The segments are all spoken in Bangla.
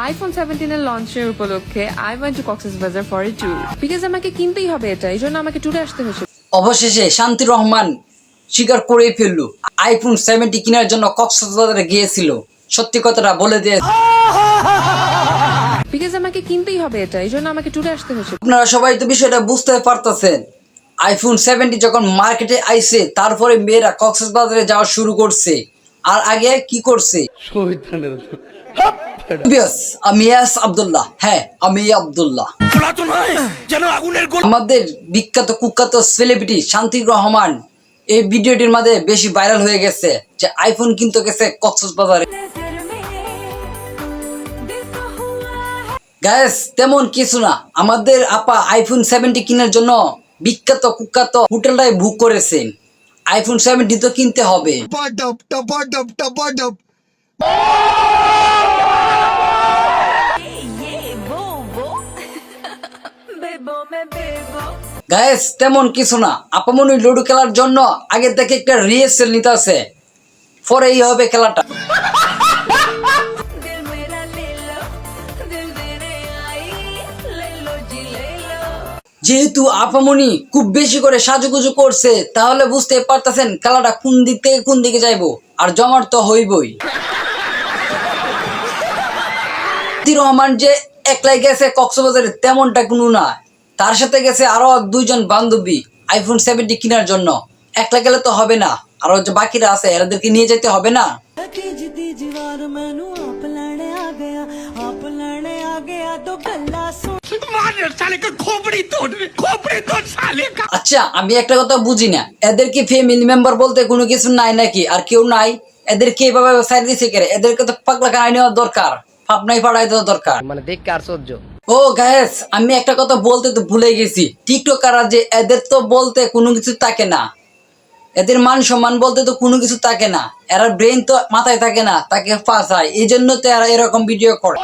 আইফোন 17 এর লঞ্চের উপলক্ষে I went to Cox's Bazar for a tour because আমাকে কিনতেই হবে এটা, এই জন্য আমাকে ট্যুরে আসতে হয়েছে। অবশেষে শান্তি রহমান স্বীকার করে ফেললো আইফোন 70 কেনার জন্য কক্সবাজারে গিয়েছিল। সত্যি কথাটা বলে দিয়ে বিকজ আমাকে কিনতেই হবে এটা, এই জন্য আমাকে ট্যুরে আসতে হয়েছে। আপনারা সবাই তো বিষয়টা বুঝতে পারতেছেন। আইফোন 70 যখন মার্কেটে আইছে তারপরে মেয়েরা কক্সবাজারে যাওয়া শুরু করছে। আর আগে কি করছে? আমি আব্দুল্লাহ, হ্যাঁ আমি আব্দুল্লাহ। আমাদের বিখ্যাত কুখ্যাত সেলিব্রিটি শান্তি রহমান এই ভিডিওটির মধ্যে বেশি ভাইরাল হয়ে গেছে যে আইফোন কিনতে গেছে কক্সবাজারে। গাইস তেমন কিছু না, আমাদের আপা আইফোন 70 কেনার জন্য বিখ্যাত কুখ্যাত হোটেলটাই বুক করেছে। আইফোন 70 তো কিনতে হবে। গাইস তেমন কিছু না, আপামনি লুডো খেলার জন্য আগে থেকে একটা রিহার্সাল নিতে আছে, পরেই হবে খেলাটা। যেহেতু আপামনি খুব বেশি করে সাজুগুজু করছে তাহলে বুঝতে পারতেছেন খেলাটা কোন দিক থেকে কোন দিকে যাইবো, আর জমার তো হইবই। রহমান যে একলাই গেছে কক্সবাজারে তেমনটা কোনো না, তার সাথে গেছে আরো দুইজন বান্ধবী আইফোন 70 কেনার জন্য। একলা গেলে তো হবে না, আরো যে বাকিরা আছে এদেরকে নিয়ে যেতে হবে না। আচ্ছা আমি একটা কথা বুঝি না, এদের কি ফ্যামিলি মেম্বার বলতে কোনো কিছু নাই নাকি? আর কেউ নাই? এদেরকে এভাবে সাইড দিছে কে? এদেরকে তো পাগলা খাই নেওয়া দরকার, ফাপনাই ফাড়াই দেওয়া দরকার। মানে দেখতে আর সহ্য। ও গাইস আমি একটা কথা বলতে তো ভুলে গেছি, টিকটকাররা যে এদের তো বলতে কোনো কিছু থাকে না, এদের মান সম্মান বলতে তো কোনো কিছু থাকে না, এরা ব্রেন তো মাথায় থাকে না, তাকে ফাঁসায়, এই জন্য তো এরা এরকম ভিডিও করে।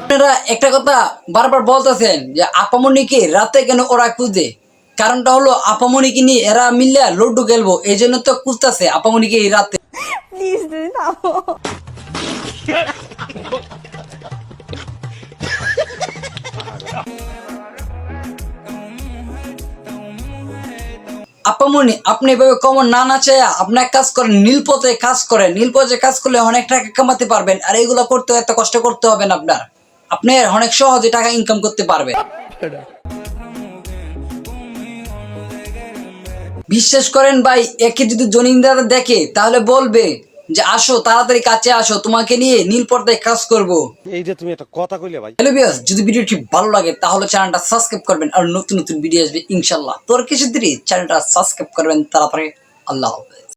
আপনারা একটা কথা বারবার বলতেছেন যে আপামনিকে রাতে কেন ওরা খুঁজে, কারণটা হলো আপামনিকে নিয়ে এরা মিললে লুডো খেলবো, এই জন্য তো খুঁজতেছে আপামনিকে রাতে। আপামনি আপনি এভাবে কমন না চাইয়া আপনি এক কাজ করেন, নীলপথে কাজ করেন। নীলপথে কাজ করলে অনেক টাকা কামাতে পারবেন, আর এগুলো করতে এত কষ্ট করতে হবে না আপনার, আপনি অনেক সহজে টাকা ইনকাম করতে পারবেন। বিশ্বাস করেন ভাই, একে যদি জনিন্দারা দেখে তাহলে বলবে যে আসো তাড়াতাড়ি কাছে আসো, তোমাকে নিয়ে নীল পর্দায় কাজ করবো। এই যে তুমি একটা কথা কইলে ভাই। হ্যালো ভিউয়ার্স, যদি ভিডিওটি ভালো লাগে তাহলে চ্যানেলটা সাবস্ক্রাইব করবেন, আর নতুন নতুন ভিডিও আসবে ইনশাআল্লাহ। তোর কিছু দেরি, চ্যানেলটা সাবস্ক্রাইব করবেন তাড়াতাড়ি। আল্লাহ হাফেজ।